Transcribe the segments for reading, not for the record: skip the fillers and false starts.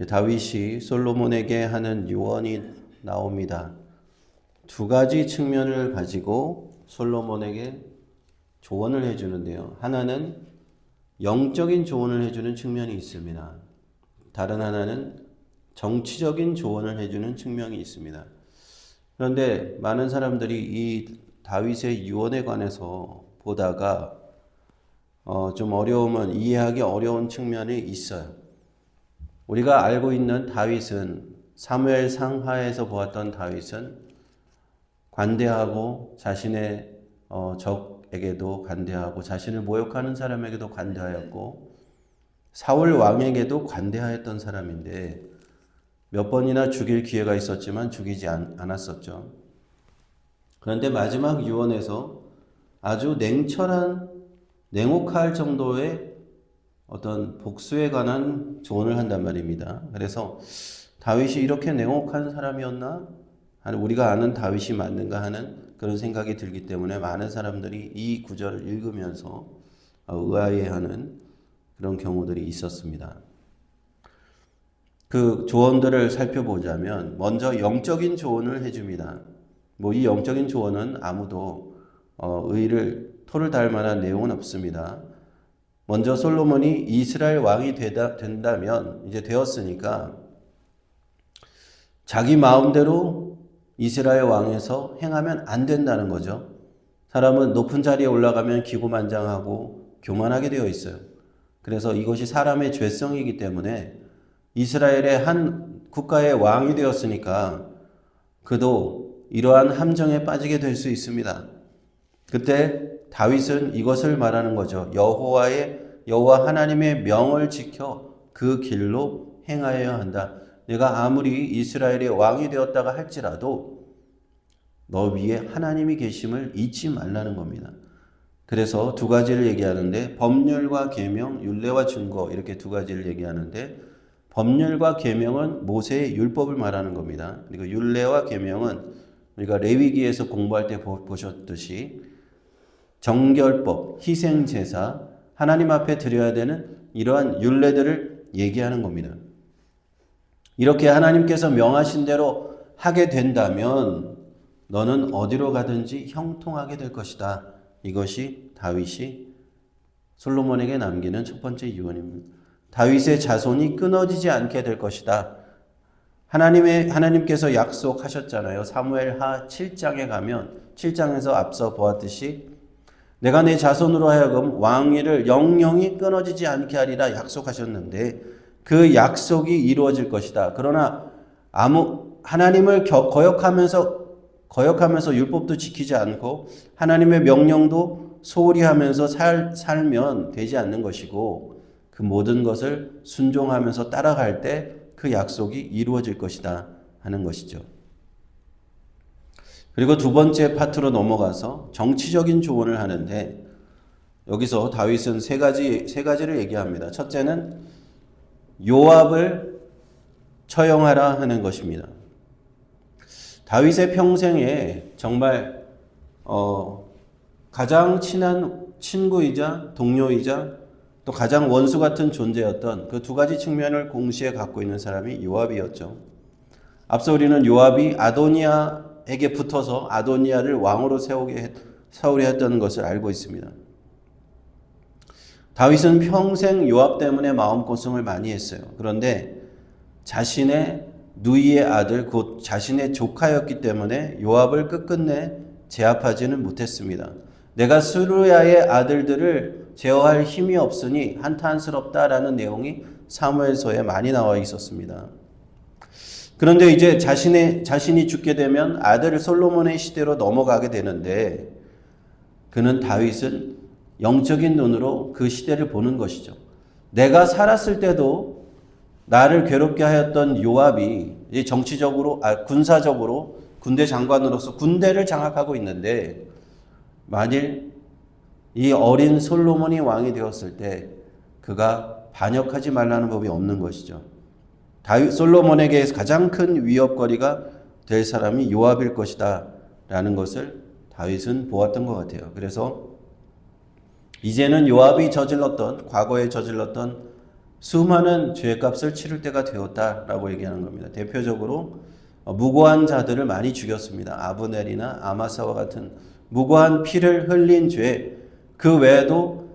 다윗이 솔로몬에게 하는 유언이 나옵니다. 두 가지 측면을 가지고 솔로몬에게 조언을 해주는데요. 하나는 영적인 조언을 해주는 측면이 있습니다. 다른 하나는 정치적인 조언을 해주는 측면이 있습니다. 그런데 많은 사람들이 이 다윗의 유언에 관해서 보다가 좀 이해하기 어려운 측면이 있어요. 우리가 알고 있는 다윗은 사무엘 상하에서 보았던 다윗은 관대하고 자신의 적에게도 관대하고 자신을 모욕하는 사람에게도 관대하였고 사울 왕에게도 관대하였던 사람인데 몇 번이나 죽일 기회가 있었지만 죽이지 않았었죠. 그런데 마지막 유언에서 아주 냉혹할 정도의 어떤 복수에 관한 조언을 한단 말입니다. 그래서 다윗이 이렇게 냉혹한 사람이었나? 우리가 아는 다윗이 맞는가 하는 그런 생각이 들기 때문에 많은 사람들이 이 구절을 읽으면서 의아해하는 그런 경우들이 있었습니다. 그 조언들을 살펴보자면 먼저 영적인 조언을 해줍니다. 이 영적인 조언은 아무도 토를 달 만한 내용은 없습니다. 먼저 솔로몬이 이스라엘 왕이 된다면 이제 되었으니까 자기 마음대로 이스라엘 왕에서 행하면 안 된다는 거죠. 사람은 높은 자리에 올라가면 기고만장하고 교만하게 되어 있어요. 그래서 이것이 사람의 죄성이기 때문에 이스라엘의 한 국가의 왕이 되었으니까 그도 이러한 함정에 빠지게 될 수 있습니다. 그때 다윗은 이것을 말하는 거죠. 여호와 하나님의 명을 지켜 그 길로 행하여야 한다. 내가 아무리 이스라엘의 왕이 되었다가 할지라도 너 위에 하나님이 계심을 잊지 말라는 겁니다. 그래서 두 가지를 얘기하는데 법률과 계명, 율례와 증거 이렇게 두 가지를 얘기하는데 법률과 계명은 모세의 율법을 말하는 겁니다. 그리고 율례와 계명은 우리가 레위기에서 공부할 때 보셨듯이 정결법, 희생제사, 하나님 앞에 드려야 되는 이러한 율례들을 얘기하는 겁니다. 이렇게 하나님께서 명하신 대로 하게 된다면 너는 어디로 가든지 형통하게 될 것이다. 이것이 다윗이 솔로몬에게 남기는 첫 번째 유언입니다. 다윗의 자손이 끊어지지 않게 될 것이다. 하나님께서 약속하셨잖아요. 사무엘하 7장에 가면 7장에서 앞서 보았듯이 내가 내 자손으로 하여금 왕위를 영영이 끊어지지 않게 하리라 약속하셨는데 그 약속이 이루어질 것이다. 그러나 하나님을 거역하면서 율법도 지키지 않고 하나님의 명령도 소홀히 하면서 살면 되지 않는 것이고 그 모든 것을 순종하면서 따라갈 때 그 약속이 이루어질 것이다 하는 것이죠. 그리고 두 번째 파트로 넘어가서 정치적인 조언을 하는데 여기서 다윗은 세 가지를 얘기합니다. 첫째는 요압을 처형하라 하는 것입니다. 다윗의 평생에 정말 가장 친한 친구이자 동료이자 또 가장 원수 같은 존재였던 그 두 가지 측면을 동시에 갖고 있는 사람이 요압이었죠. 앞서 우리는 요압이 아도니아에게 붙어서 아도니아를 왕으로 세우려 했던 것을 알고 있습니다. 다윗은 평생 요압 때문에 마음고생을 많이 했어요. 그런데 자신의 누이의 아들 곧 자신의 조카였기 때문에 요압을 끝끝내 제압하지는 못했습니다. 내가 스루야의 아들들을 제어할 힘이 없으니 한탄스럽다라는 내용이 사무엘서에 많이 나와 있었습니다. 그런데 이제 자신이 죽게 되면 아들 솔로몬의 시대로 넘어가게 되는데 다윗은 영적인 눈으로 그 시대를 보는 것이죠. 내가 살았을 때도 나를 괴롭게 하였던 요압이 정치적으로, 군사적으로 군대 장관으로서 군대를 장악하고 있는데 만일 이 어린 솔로몬이 왕이 되었을 때 그가 반역하지 말라는 법이 없는 것이죠. 솔로몬에게 가장 큰 위협거리가 될 사람이 요압일 것이다 라는 것을 다윗은 보았던 것 같아요. 그래서 이제는 요압이 과거에 저질렀던 수많은 죄값을 치를 때가 되었다라고 얘기하는 겁니다. 대표적으로 무고한 자들을 많이 죽였습니다. 아브넬이나 아마사와 같은 무고한 피를 흘린 죄, 그 외에도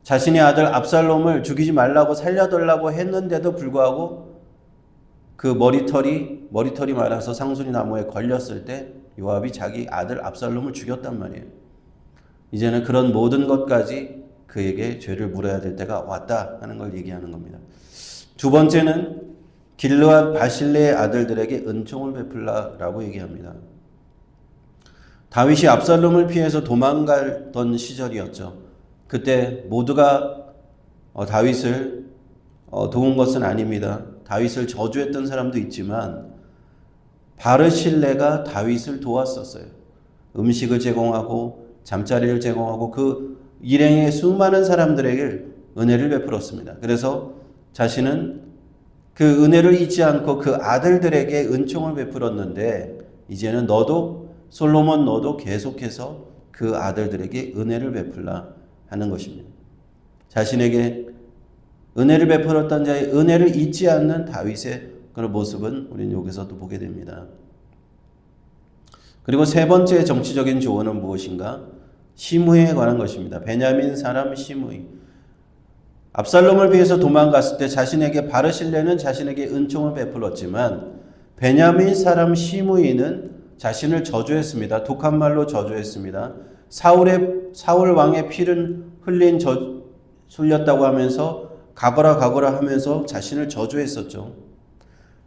자신의 아들 압살롬을 죽이지 말라고 살려달라고 했는데도 불구하고 그 머리털이 말아서 상수리 나무에 걸렸을 때 요압이 자기 아들 압살롬을 죽였단 말이에요. 이제는 그런 모든 것까지 그에게 죄를 물어야 될 때가 왔다 하는 걸 얘기하는 겁니다. 두 번째는 길르앗 바실레의 아들들에게 은총을 베풀라라고 얘기합니다. 다윗이 압살롬을 피해서 도망가던 시절이었죠. 그때 모두가 다윗을 도운 것은 아닙니다. 다윗을 저주했던 사람도 있지만 바르실레가 다윗을 도왔었어요. 음식을 제공하고 잠자리를 제공하고 그 일행의 수많은 사람들에게 은혜를 베풀었습니다. 그래서 자신은 그 은혜를 잊지 않고 그 아들들에게 은총을 베풀었는데 이제는 솔로몬 너도 계속해서 그 아들들에게 은혜를 베풀라 하는 것입니다. 자신에게 은혜를 베풀었던 자의 은혜를 잊지 않는 다윗의 그런 모습은 우리는 여기서도 보게 됩니다. 그리고 세 번째 정치적인 조언은 무엇인가? 시므이에 관한 것입니다. 베냐민 사람 시므이. 압살롬을 위해서 도망갔을 때 자신에게 바르실레는 자신에게 은총을 베풀었지만 베냐민 사람 시므이는 자신을 저주했습니다. 독한 말로 저주했습니다. 사울 왕의 피를 흘렸다고 하면서 가거라 하면서 자신을 저주했었죠.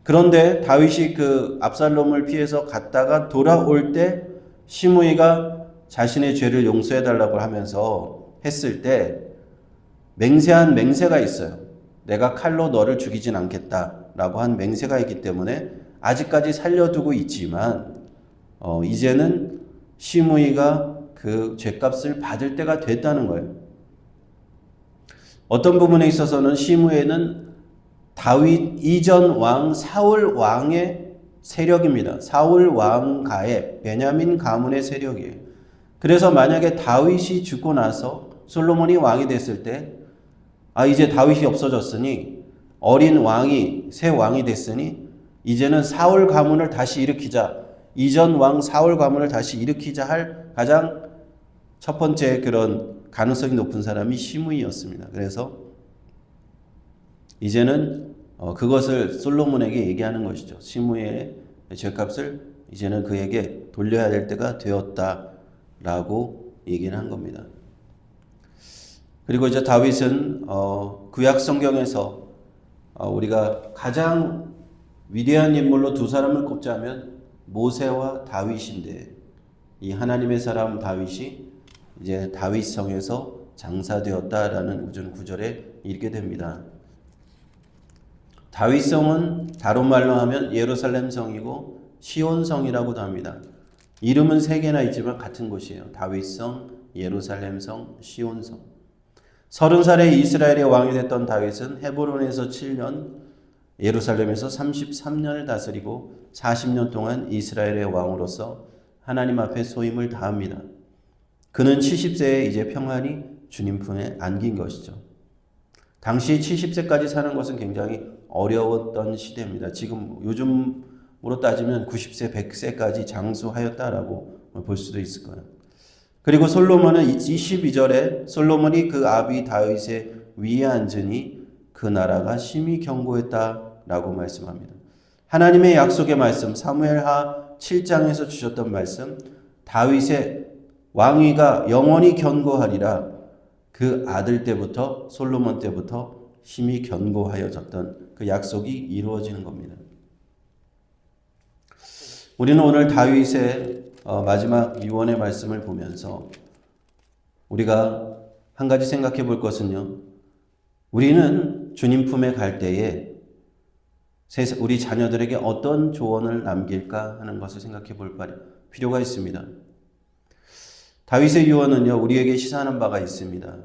그런데 다윗이 그 압살롬을 피해서 갔다가 돌아올 때 시므이가 자신의 죄를 용서해달라고 하면서 했을 때 맹세한 맹세가 있어요. 내가 칼로 너를 죽이진 않겠다라고 한 맹세가 있기 때문에 아직까지 살려두고 있지만 이제는 시므이가 그 죄값을 받을 때가 됐다는 거예요. 어떤 부분에 있어서는 시므이는 다윗 이전 왕 사울 왕의 세력입니다. 사울 왕가의 베냐민 가문의 세력이에요. 그래서 만약에 다윗이 죽고 나서 솔로몬이 왕이 됐을 때 이제 다윗이 없어졌으니 어린 왕이 새 왕이 됐으니 이제는 사울 가문을 다시 일으키자. 이전 왕 사울 가문을 다시 일으키자 할 가장 첫 번째 그런 가능성이 높은 사람이 시므이였습니다. 그래서 이제는 그것을 솔로몬에게 얘기하는 것이죠. 시므이의 죄값을 이제는 그에게 돌려야 될 때가 되었다라고 얘기를 한 겁니다. 그리고 이제 다윗은 구약 성경에서 우리가 가장 위대한 인물로 두 사람을 꼽자면 모세와 다윗인데 이 하나님의 사람 다윗이 이제 다윗성에서 장사되었다라는 우전 구절에 읽게 됩니다. 다윗성은 다른 말로 하면 예루살렘성이고 시온성이라고도 합니다. 이름은 세 개나 있지만 같은 곳이에요. 다윗성, 예루살렘성, 시온성. 30살에 이스라엘의 왕이 됐던 다윗은 헤브론에서 7년, 예루살렘에서 33년을 다스리고 40년 동안 이스라엘의 왕으로서 하나님 앞에 소임을 다합니다. 그는 70세에 이제 평안히 주님 품에 안긴 것이죠. 당시 70세까지 사는 것은 굉장히 어려웠던 시대입니다. 지금 요즘으로 따지면 90세, 100세까지 장수하였다라고 볼 수도 있을 거예요. 그리고 솔로몬은 22절에 솔로몬이 그 아비 다윗의 위에 앉으니 그 나라가 심히 견고했다라고 말씀합니다. 하나님의 약속의 말씀, 사무엘하 7장에서 주셨던 말씀, 다윗의 왕위가 영원히 견고하리라. 그 아들 때부터 솔로몬 때부터 힘이 견고하여졌던 그 약속이 이루어지는 겁니다. 우리는 오늘 다윗의 마지막 유언의 말씀을 보면서 우리가 한 가지 생각해 볼 것은요. 우리는 주님 품에 갈 때에 우리 자녀들에게 어떤 조언을 남길까 하는 것을 생각해 볼 필요가 있습니다. 다윗의 유언은요, 우리에게 시사하는 바가 있습니다.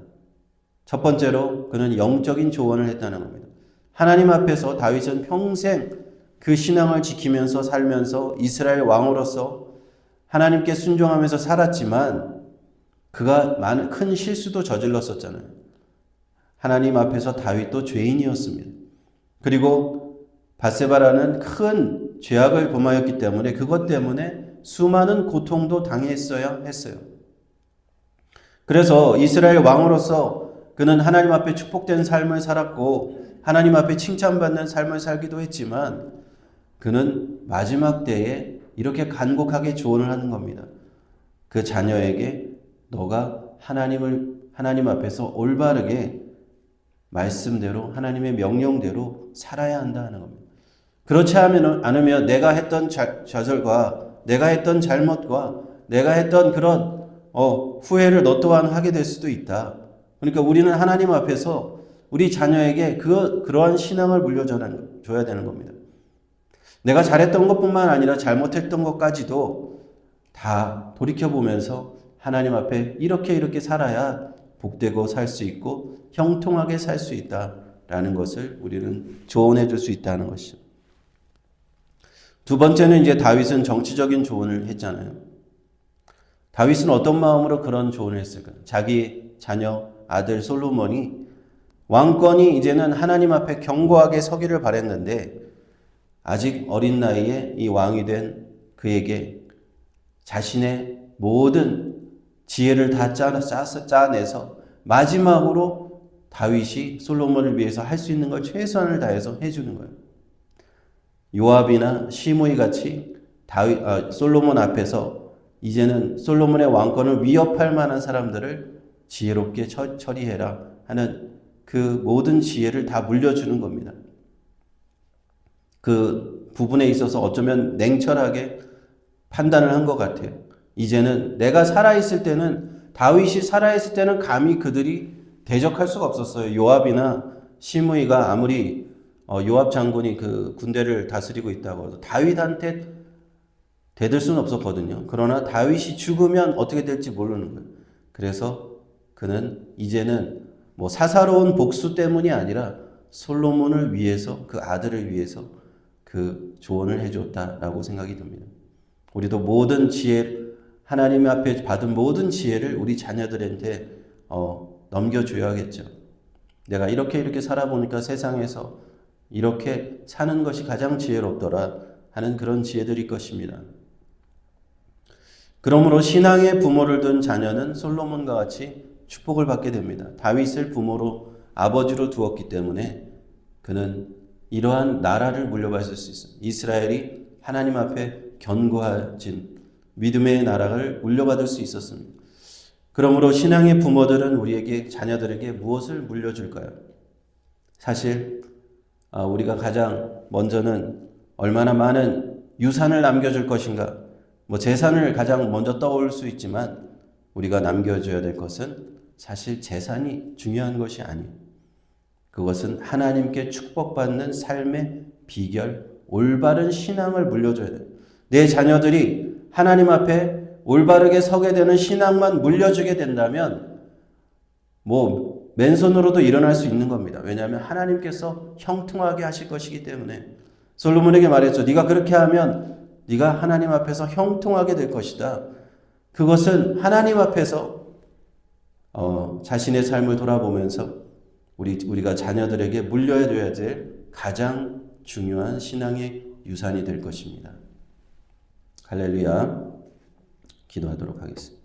첫 번째로 그는 영적인 조언을 했다는 겁니다. 하나님 앞에서 다윗은 평생 그 신앙을 지키면서 살면서 이스라엘 왕으로서 하나님께 순종하면서 살았지만 그가 큰 실수도 저질렀었잖아요. 하나님 앞에서 다윗도 죄인이었습니다. 그리고 밧세바라는 큰 죄악을 범하였기 때문에 그것 때문에 수많은 고통도 당했어야 했어요. 그래서 이스라엘 왕으로서 그는 하나님 앞에 축복된 삶을 살았고 하나님 앞에 칭찬받는 삶을 살기도 했지만 그는 마지막 때에 이렇게 간곡하게 조언을 하는 겁니다. 그 자녀에게 너가 하나님 앞에서 올바르게 말씀대로 하나님의 명령대로 살아야 한다 하는 겁니다. 그렇지 않으면 내가 했던 좌절과 내가 했던 잘못과 내가 했던 그런 후회를 너 또한 하게 될 수도 있다. 그러니까 우리는 하나님 앞에서 우리 자녀에게 그러한 신앙을 물려줘야 되는 겁니다. 내가 잘했던 것뿐만 아니라 잘못했던 것까지도 다 돌이켜보면서 하나님 앞에 이렇게 살아야 복되고 살 수 있고 형통하게 살 수 있다라는 것을 우리는 조언해 줄 수 있다는 것이죠. 두 번째는 이제 다윗은 정치적인 조언을 했잖아요. 다윗은 어떤 마음으로 그런 조언을 했을까요? 자기 자녀 아들 솔로몬이 왕권이 이제는 하나님 앞에 견고하게 서기를 바랬는데 아직 어린 나이에 이 왕이 된 그에게 자신의 모든 지혜를 다 짜내서 마지막으로 다윗이 솔로몬을 위해서 할 수 있는 걸 최선을 다해서 해주는 거예요. 요압이나 시므이 같이 솔로몬 앞에서 이제는 솔로몬의 왕권을 위협할 만한 사람들을 지혜롭게 처리해라 하는 그 모든 지혜를 다 물려주는 겁니다. 그 부분에 있어서 어쩌면 냉철하게 판단을 한 것 같아요. 이제는 내가 살아있을 때는 다윗이 살아있을 때는 감히 그들이 대적할 수가 없었어요. 요압이나 시므이가 아무리 요압 장군이 그 군대를 다스리고 있다고 해도 다윗한테 대들 수는 없었거든요. 그러나 다윗이 죽으면 어떻게 될지 모르는 거예요. 그래서 그는 이제는 뭐 사사로운 복수 때문이 아니라 솔로몬을 위해서 그 아들을 위해서 그 조언을 해줬다라고 생각이 듭니다. 우리도 모든 지혜 하나님 앞에 받은 모든 지혜를 우리 자녀들한테 넘겨줘야겠죠. 내가 이렇게 살아보니까 세상에서 이렇게 사는 것이 가장 지혜롭더라 하는 그런 지혜들일 것입니다. 그러므로 신앙의 부모를 둔 자녀는 솔로몬과 같이 축복을 받게 됩니다. 다윗을 부모로 아버지로 두었기 때문에 그는 이러한 나라를 물려받을 수 있습니다. 이스라엘이 하나님 앞에 견고해진 믿음의 나라를 물려받을 수 있었습니다. 그러므로 신앙의 부모들은 우리에게 자녀들에게 무엇을 물려줄까요? 사실 우리가 가장 먼저는 얼마나 많은 유산을 남겨줄 것인가, 재산을 가장 먼저 떠올 수 있지만 우리가 남겨줘야 될 것은 사실 재산이 중요한 것이 아니에요. 그것은 하나님께 축복받는 삶의 비결, 올바른 신앙을 물려줘야 돼요. 내 자녀들이 하나님 앞에 올바르게 서게 되는 신앙만 물려주게 된다면 맨손으로도 일어날 수 있는 겁니다. 왜냐하면 하나님께서 형통하게 하실 것이기 때문에 솔로몬에게 말했죠. 네가 그렇게 하면 네가 하나님 앞에서 형통하게 될 것이다. 그것은 하나님 앞에서 자신의 삶을 돌아보면서 우리가 자녀들에게 물려줘야 될 가장 중요한 신앙의 유산이 될 것입니다. 할렐루야. 기도하도록 하겠습니다.